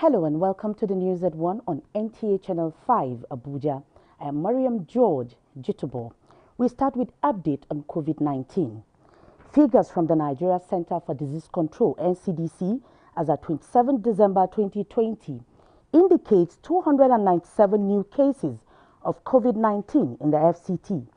Hello and welcome to the news at 1 on NTA Channel 5, Abuja. I am Mariam George Jitubo. We start with update on COVID-19. Figures from the Nigeria Center for Disease Control, NCDC, as at 27 December 2020, indicates 297 new cases of COVID-19 in the FCT,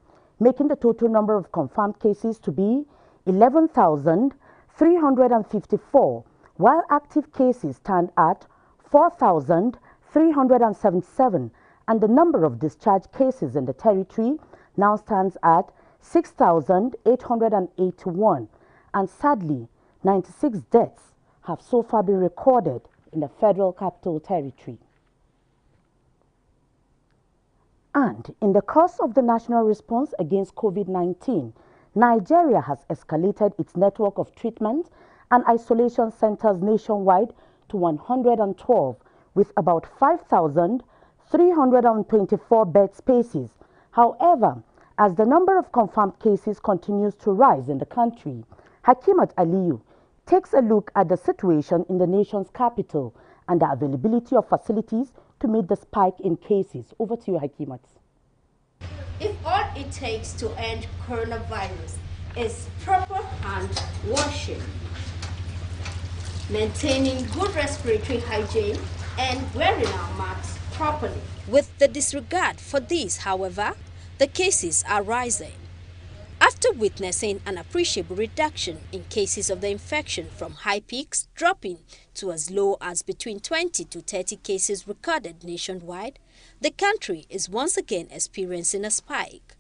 making the total number of confirmed cases to be 11,354, while active cases stand at 4,377, and the number of discharged cases in the territory now stands at 6,881, and sadly, 96 deaths have so far been recorded in the Federal Capital Territory. And in the course of the national response against COVID-19, Nigeria has escalated its network of treatment and isolation centers nationwide to 112, with about 5,324 bed spaces. However, as the number of confirmed cases continues to rise in the country, Hakimat Aliyu takes a look at the situation in the nation's capital and the availability of facilities to meet the spike in cases. Over to you, Hakimat. If all it takes to end coronavirus is proper hand washing, maintaining good respiratory hygiene, and wearing our masks properly. With the disregard for this, however, the cases are rising. After witnessing an appreciable reduction in cases of the infection from high peaks dropping to as low as between 20 to 30 cases recorded nationwide, the country is once again experiencing a spike.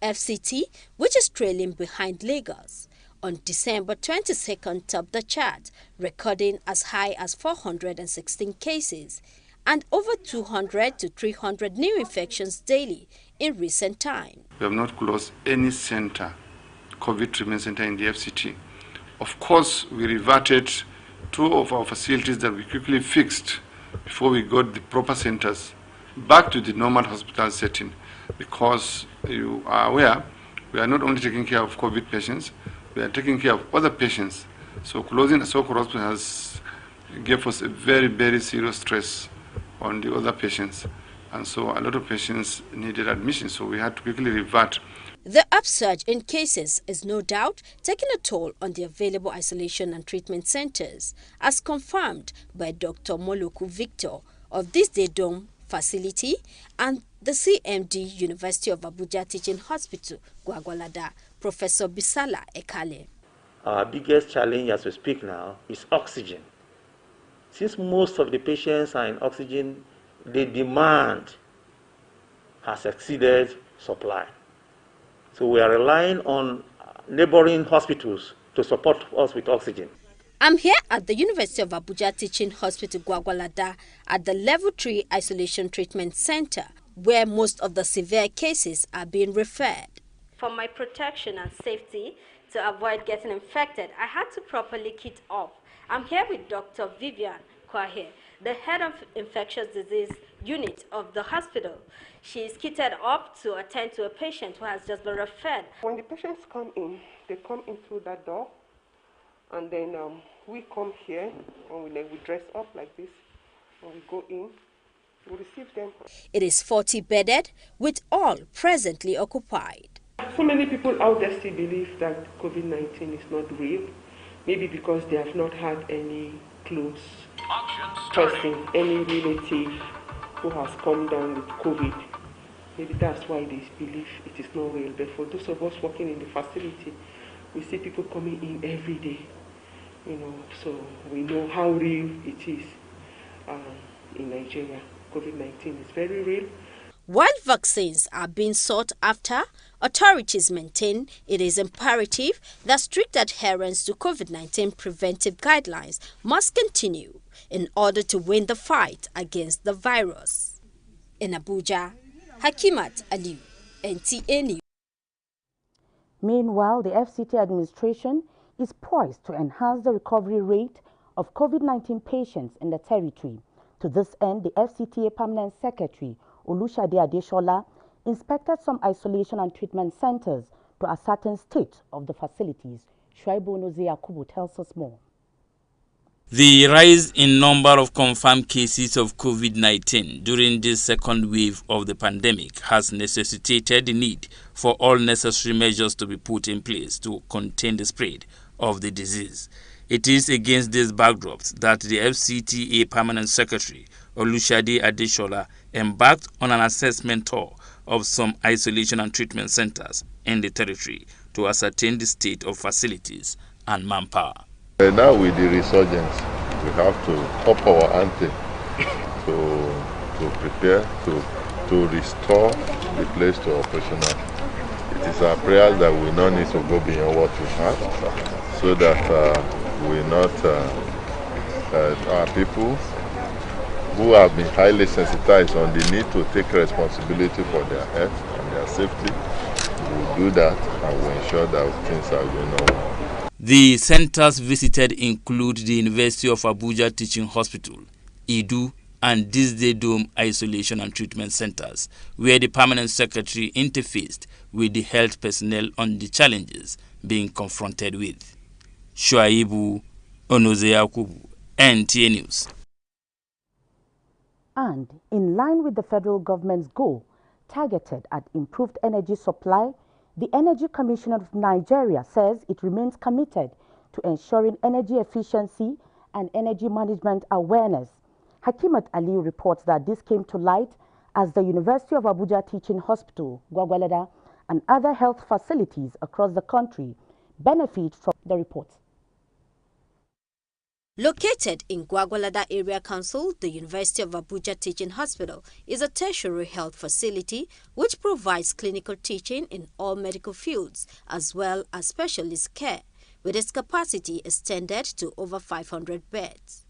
FCT, which is trailing behind Lagos, on December 22nd topped the chart, recording as high as 416 cases and over 200 to 300 new infections daily in recent time. We have not closed any center, COVID treatment center in the FCT. Of course, we reverted two of our facilities that we quickly fixed before we got the proper centers back to the normal hospital setting, because you are aware, we are not only taking care of COVID patients, we are taking care of other patients. So closing the Sokoro hospital has gave us a very, very serious stress on the other patients. And so a lot of patients needed admission, so we had to quickly revert. The upsurge in cases is no doubt taking a toll on the available isolation and treatment centers, as confirmed by Dr. Moloku Victor of this Day Dome facility and the CMD University of Abuja Teaching Hospital, Gwagwalada, Professor Bisala Ekale. Our biggest challenge as we speak now is oxygen. Since most of the patients are in oxygen, the demand has exceeded supply. So we are relying on neighboring hospitals to support us with oxygen. I'm here at the University of Abuja Teaching Hospital, Gwagwalada, at the Level 3 Isolation Treatment Center, where most of the severe cases are being referred. For my protection and safety, to avoid getting infected, I had to properly kit off. I'm here with Dr. Vivian Kwahe, the head of infectious disease unit of the hospital. She is kitted up to attend to a patient who has just been referred. When the patients come in, they come in through that door, and then we come here, and we dress up like this, and we go in. We receive them. It is 40 bedded, with all presently occupied. So many people out there still believe that COVID-19 is not real, maybe because they have not had any close person, any relative who has come down with COVID. Maybe that's why they believe it is not real. But for those of us working in the facility, we see people coming in every day, so we know how real it is in Nigeria. COVID-19 is very real. While vaccines are being sought after, authorities maintain it is imperative that strict adherence to COVID-19 preventive guidelines must continue in order to win the fight against the virus. In Abuja, Hakimat Aliyu, NTA News. Meanwhile, the FCT administration is poised to enhance the recovery rate of COVID-19 patients in the territory. To this end, the FCTA Permanent Secretary, Olushade Adeshola, inspected some isolation and treatment centers to ascertain state of the facilities. Shuaibu Onoze Yakubu tells us more. The rise in number of confirmed cases of COVID-19 during this second wave of the pandemic has necessitated the need for all necessary measures to be put in place to contain the spread of the disease. It is against this backdrop that the FCTA Permanent Secretary Olushade Adeshola embarked on an assessment tour of some isolation and treatment centers in the territory to ascertain the state of facilities and manpower. Now with the resurgence, we have to up our ante to prepare to restore the place to operational. It is our prayer that we not need to go beyond what we have, so that we not our people who have been highly sensitized on the need to take responsibility for their health and their safety will do that, and will ensure that things are going on. The centers visited include the University of Abuja Teaching Hospital, Idu, and Disney Dome Isolation and Treatment Centers, where the Permanent Secretary interfaced with the health personnel on the challenges being confronted with. Shuaibu Onozeyakubu, NTA News. And in line with the federal government's goal targeted at improved energy supply, the Energy Commission of Nigeria says it remains committed to ensuring energy efficiency and energy management awareness. Hakimat Ali reports that this came to light as the University of Abuja Teaching Hospital, Gwagwalada, and other health facilities across the country benefit from the report. Located in Gwagwalada Area Council, the University of Abuja Teaching Hospital is a tertiary health facility which provides clinical teaching in all medical fields as well as specialist care, with its capacity extended to over 500 beds.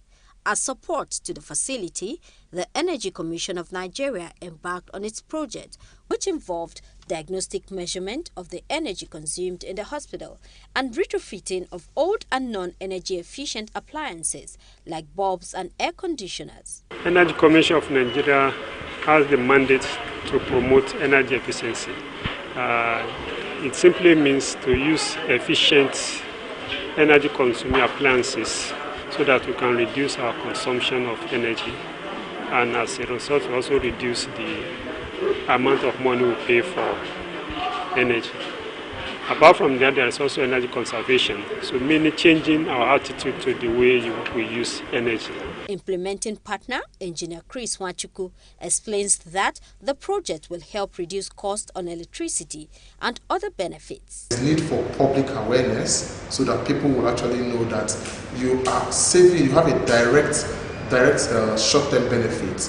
As support to the facility, the Energy Commission of Nigeria embarked on its project, which involved diagnostic measurement of the energy consumed in the hospital and retrofitting of old and non-energy efficient appliances like bulbs and air conditioners. Energy Commission of Nigeria has the mandate to promote energy efficiency. It simply means to use efficient energy consuming appliances so that we can reduce our consumption of energy, and as a result also reduce the amount of money we pay for energy. Apart from that, there is also energy conservation, so mainly changing our attitude to the way we use energy. Implementing partner, Engineer Chris Wachuku, explains that the project will help reduce cost on electricity and other benefits. There's need for public awareness so that people will actually know that you are saving, you have a direct short-term benefit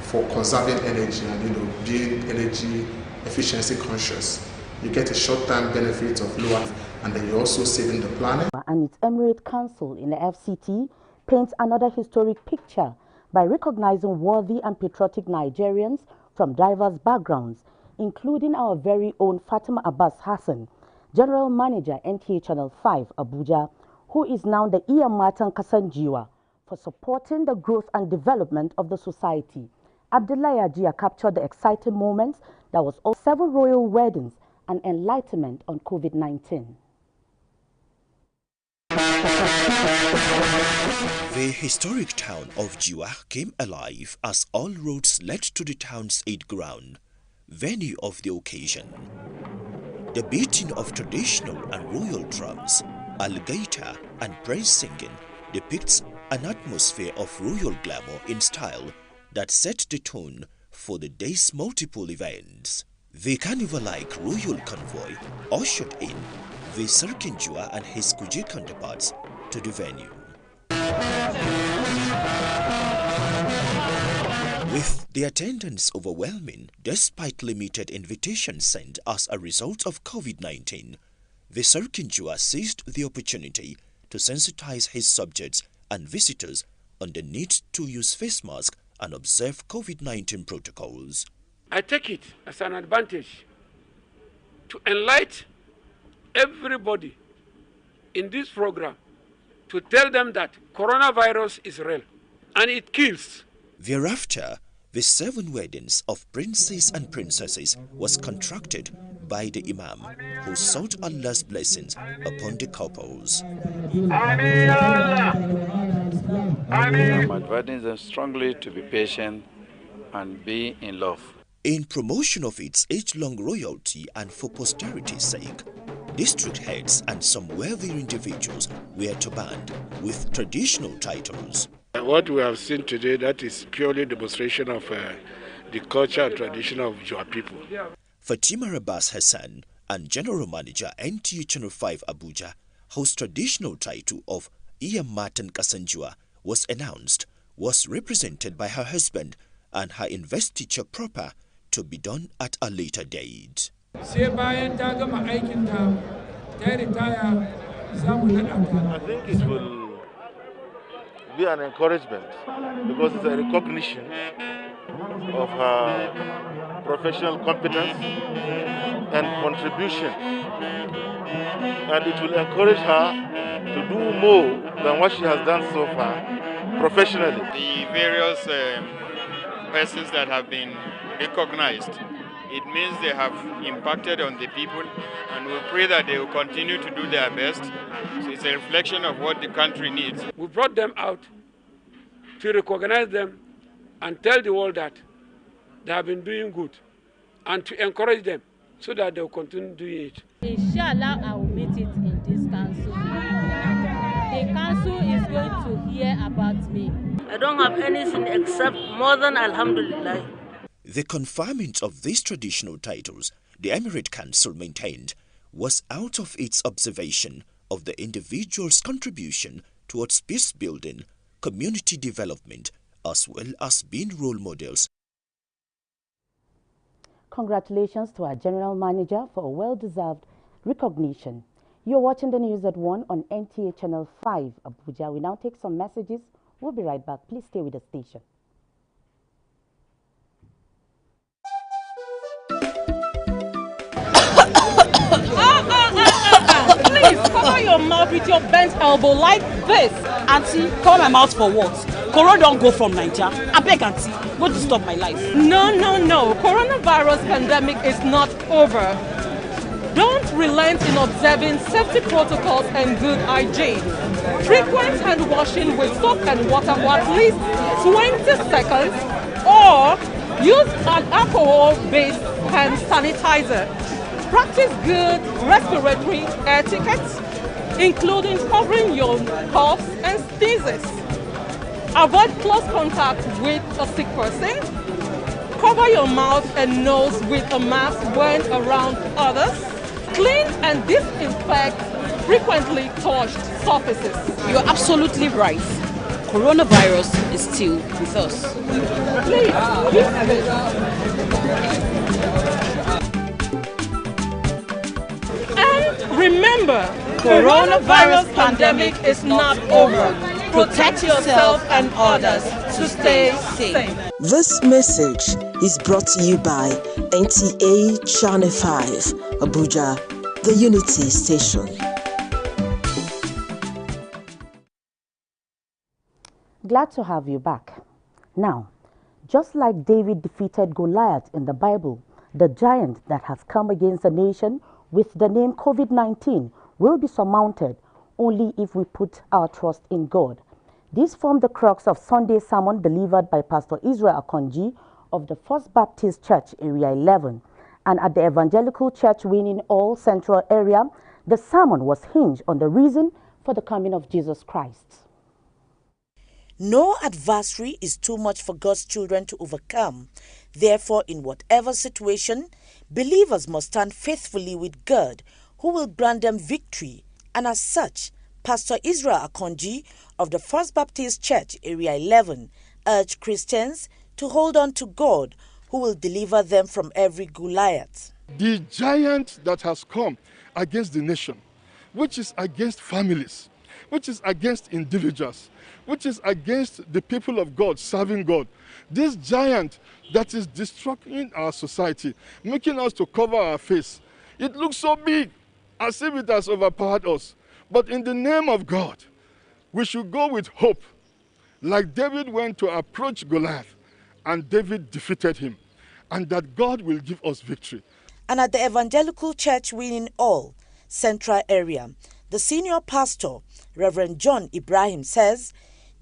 for conserving energy and being energy efficiency conscious. You get a short-term benefit of lower, and then you're also saving the planet. And its Emirate Council in the FCT paints another historic picture by recognizing worthy and patriotic Nigerians from diverse backgrounds, including our very own Fatima Abbas Hassan, General Manager NTA Channel 5 Abuja, who is now the Iya Matan Kasanjiwa, for supporting the growth and development of the society. Abdullahi Ajia captured the exciting moments that was all 7 royal weddings and enlightenment on COVID-19. The historic town of Jiwa came alive as all roads led to the town's Eid ground, venue of the occasion. The beating of traditional and royal drums, alligator and praise singing depicts an atmosphere of royal glamour in style that set the tone for the day's multiple events. The carnival-like royal convoy ushered in the Sarkin Jua and his Kuje counterparts to the venue. With the attendance overwhelming despite limited invitations sent as a result of COVID-19, the Sarkin Jua seized the opportunity to sensitize his subjects and visitors on the need to use face masks and observe COVID-19 protocols. I take it as an advantage to enlighten everybody in this program to tell them that coronavirus is real and it kills. Thereafter, the 7 weddings of princes and princesses was contracted by the Imam, who sought Allah's blessings upon the couples. I'm advising them strongly to be patient and be in love. In promotion of its age-long royalty and for posterity's sake, district heads and some wealthy individuals were turbaned with traditional titles. What we have seen today, that is purely demonstration of the culture and tradition of your people. Fatima Abbas Hassan and General Manager NTA Channel 5 Abuja, whose traditional title of Iyamatan Kasanjua was announced, was represented by her husband and her investiture proper to be done at a later date. I think it will be an encouragement because it's a recognition of her professional competence and contribution, and it will encourage her to do more than what she has done so far professionally. The various persons that have been recognized, it means they have impacted on the people, and we pray that they will continue to do their best. So it's a reflection of what the country needs. We brought them out to recognize them and tell the world that they have been doing good, and to encourage them so that they will continue doing it. Inshallah, I will meet it in this council. The council is going to hear about me. I don't have anything except more than Alhamdulillah. The conferment of these traditional titles, the Emirate Council maintained, was out of its observation of the individual's contribution towards peace building, community development, as well as being role models. Congratulations to our General Manager for a well-deserved recognition. You're watching the news at 1 on NTA Channel 5 Abuja. We now take some messages. We'll be right back. Please stay with the station. Please cover your mouth with your bent elbow like this. Auntie, cover my mouth for what? Corona don't go from Nigeria. I beg, Auntie, go disturb my life. No. Coronavirus pandemic is not over. Don't relent in observing safety protocols and good hygiene. Frequent hand washing with soap and water for at least 20 seconds, or use an alcohol-based hand sanitizer. Practice good respiratory etiquette, including covering your coughs and sneezes. Avoid close contact with a sick person. Cover your mouth and nose with a mask when around others. Clean and disinfect frequently touched surfaces. You're absolutely right. Coronavirus is still with us. Please, and remember, coronavirus pandemic is not over. Protect yourself and others to stay safe. This message is brought to you by NTA Channel 5, Abuja, the Unity Station. Glad to have you back. Now, just like David defeated Goliath in the Bible, the giant that has come against the nation with the name COVID-19 will be surmounted only if we put our trust in God. This formed the crux of Sunday's sermon delivered by Pastor Israel Akonji of the First Baptist Church, Area 11. And at the Evangelical Church Winning All Central Area, the sermon was hinged on the reason for the coming of Jesus Christ. No adversary is too much for God's children to overcome. Therefore, in whatever situation, believers must stand faithfully with God, who will grant them victory. And as such, Pastor Israel Akonji of the First Baptist Church, Area 11, urged Christians to hold on to God, who will deliver them from every Goliath. The giant that has come against the nation, which is against families, which is against individuals, which is against the people of God, serving God. This giant that is destroying our society, making us to cover our face. It looks so big, as if it has overpowered us. But in the name of God, we should go with hope. Like David went to approach Goliath, and David defeated him. And that God will give us victory. And at the Evangelical Church Winning All Central Area, the senior pastor, Reverend John Ibrahim, says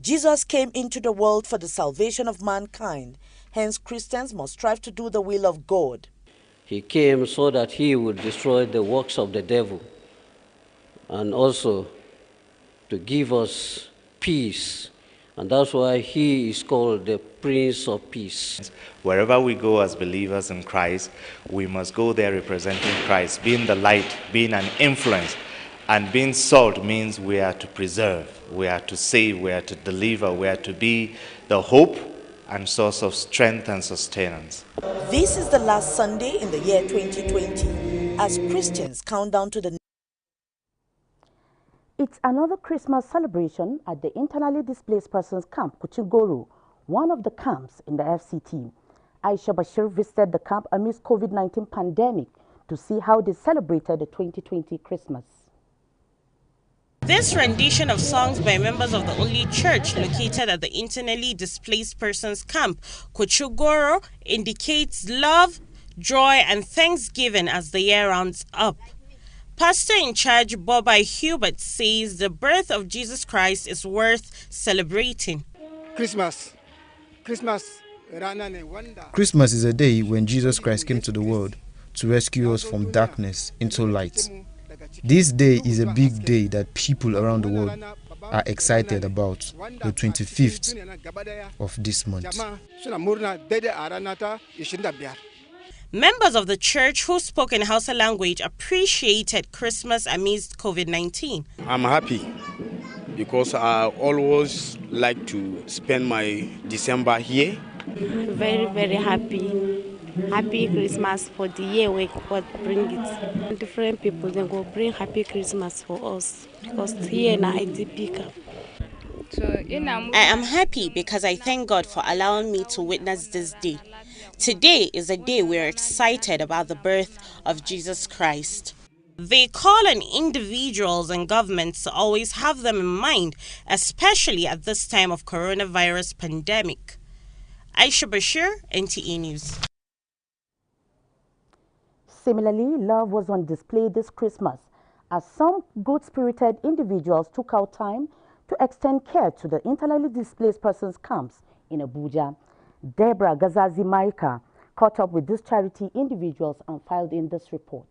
Jesus came into the world for the salvation of mankind. Hence, Christians must strive to do the will of God. He came so that he would destroy the works of the devil and also to give us peace. And that's why he is called the Prince of Peace. Wherever we go as believers in Christ, we must go there representing Christ, being the light, being an influence. And being salt means we are to preserve, we are to save, we are to deliver, we are to be the hope and source of strength and sustenance. This is the last Sunday in the year 2020 as Christians count down to the... It's another Christmas celebration at the internally displaced persons camp, Kuchingoro, one of the camps in the FCT. Aisha Bashir visited the camp amidst COVID-19 pandemic to see how they celebrated the 2020 Christmas. This rendition of songs by members of the only church located at the internally displaced persons camp, Kuchingoro, indicates love, joy and thanksgiving as the year rounds up. Pastor in charge Bobai Hubert says the birth of Jesus Christ is worth celebrating. Christmas is a day when Jesus Christ came to the world to rescue us from darkness into light. This day is a big day that people around the world are excited about, the 25th of this month. Members of the church who spoke in Hausa language appreciated Christmas amidst COVID-19. I'm happy because I always like to spend my December here. Very, very happy. Happy Christmas for the year we God bring it. Different people then go bring happy Christmas for us because here na IDP. I am happy because I thank God for allowing me to witness this day. Today is a day we're excited about the birth of Jesus Christ. They call on individuals and governments to always have them in mind, especially at this time of coronavirus pandemic. Aisha Bashir, NTA News. Similarly, love was on display this Christmas as some good-spirited individuals took out time to extend care to the internally displaced persons camps in Abuja. Deborah Gazazi Maika caught up with these charity individuals and filed in this report.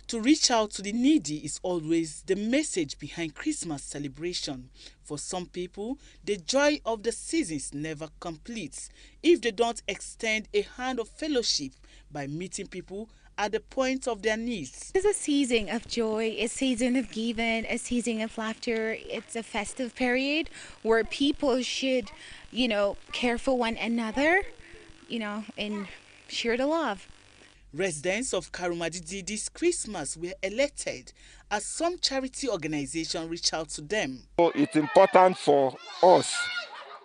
To reach out to the needy is always the message behind Christmas celebration. For some people, the joy of the season is never complete if they don't extend a hand of fellowship by meeting people at the point of their needs. It's a season of joy, a season of giving, a season of laughter. It's a festive period where people should, care for one another, and share the love. Residents of Karumadidi this Christmas were elected as some charity organization reached out to them. It's important for us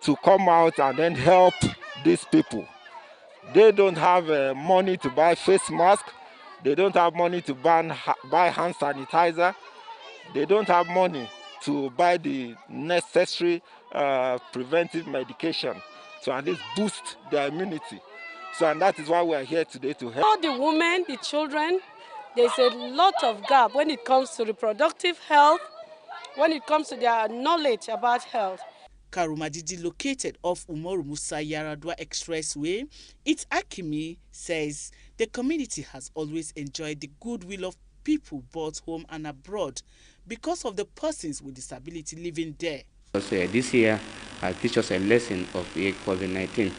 to come out and then help these people. They don't have money to buy face mask. They don't have money to buy hand sanitizer. They don't have money to buy the necessary preventive medication to at least boost their immunity. And that is why we are here today to help. All the women, the children, there's a lot of gap when it comes to reproductive health, when it comes to their knowledge about health. Karumadidi, located off Umaru Musa Yaradua Expressway, its Akimi says the community has always enjoyed the goodwill of people both home and abroad because of the persons with disability living there. This year teach us a lesson of COVID-19.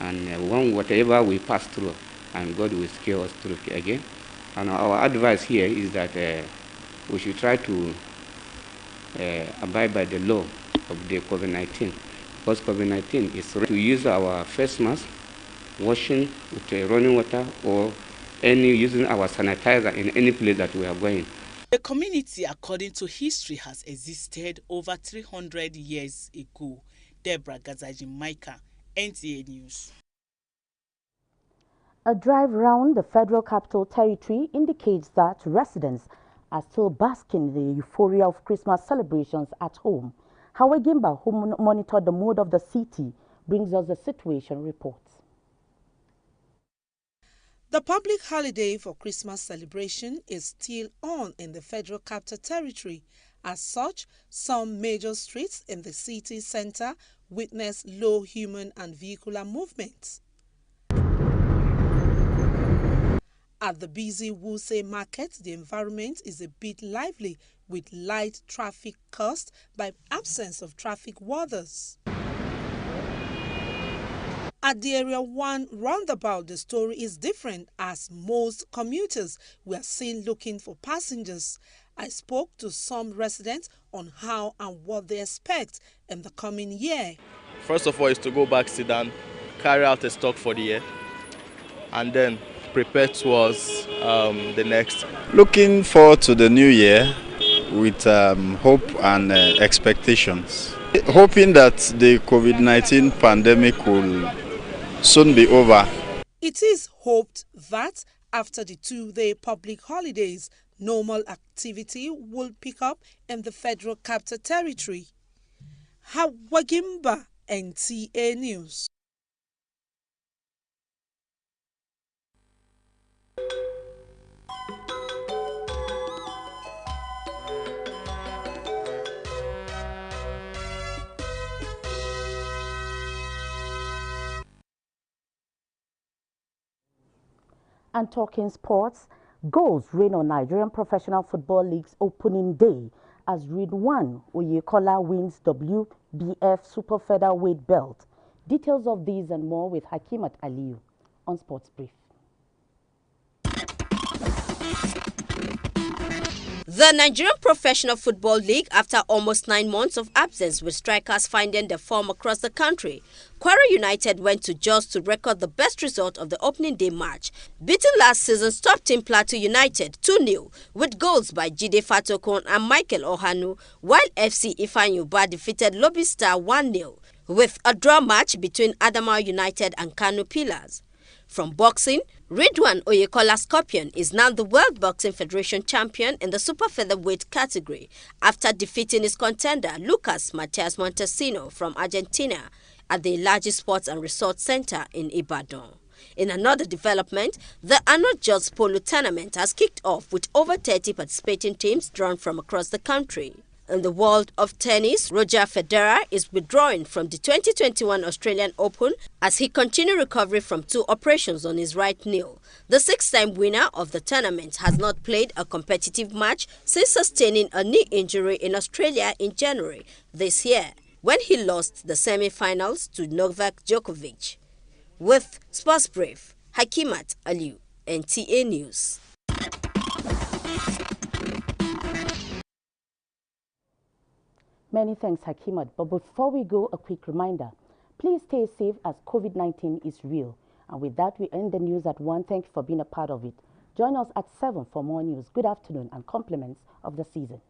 And whatever we pass through, and God will scale us through again. And our advice here is that we should try to abide by the law of the COVID-19, because COVID-19 is to use our face mask, washing with running water, or using our sanitizer in any place that we are going. The community, according to history, has existed over 300 years ago. Deborah Gazaji Maika, NTA News. A drive round the Federal Capital Territory indicates that residents are still basking in the euphoria of Christmas celebrations at home. Howard Gimba, who monitored the mood of the city, brings us the situation report. The public holiday for Christmas celebration is still on in the Federal Capital Territory As such, some major streets in the city center witness low human and vehicular movements. At the busy Wuse market, the environment is a bit lively with light traffic caused by absence of traffic warders. At the Area 1 roundabout, the story is different as most commuters were seen looking for passengers. I spoke to some residents on how and what they expect in the coming year. First of all is to go back, sit down, carry out a stock for the year, and then prepare towards the next. Looking forward to the new year with hope and expectations. Hoping that the COVID-19 pandemic will soon be over. It is hoped that after the 2-day public holidays, normal activity will pick up in the Federal Capital Territory. Hawagimba, NTA News. And talking sports, goals reign on Nigerian Professional Football League's opening day as Reed 1 Oyekola wins WBF Super Featherweight belt. Details of these and more with Hakimat Aliyu on Sports Brief. The Nigerian Professional Football League, after almost 9 months of absence with strikers finding their form across the country, Kwara United went to Jos to record the best result of the opening day match, beating last season's top team Plateau United 2-0 with goals by Jide Fatokon and Michael Ohanu, while FC Ifeanyi defeated Lobby Star 1-0 with a draw match between Adamawa United and Kano Pillars. From boxing, Ridwan Oyekola Scorpion is now the World Boxing Federation champion in the super featherweight category after defeating his contender Lucas Matias Montesino from Argentina at the Ilaji Sports and Resort Center in Ibadan. In another development, the annual Jos Polo tournament has kicked off with over 30 participating teams drawn from across the country. In the world of tennis, Roger Federer is withdrawing from the 2021 Australian Open as he continues recovery from 2 operations on his right knee. The 6-time winner of the tournament has not played a competitive match since sustaining a knee injury in Australia in January this year, when he lost the semi-finals to Novak Djokovic. With Sports Brief, Hakimat Aliyu, NTA News. Many thanks, Hakimat. But before we go, a quick reminder. Please stay safe as COVID-19 is real. And with that, we end the news at 1. Thank you for being a part of it. Join us at 7 for more news. Good afternoon and compliments of the season.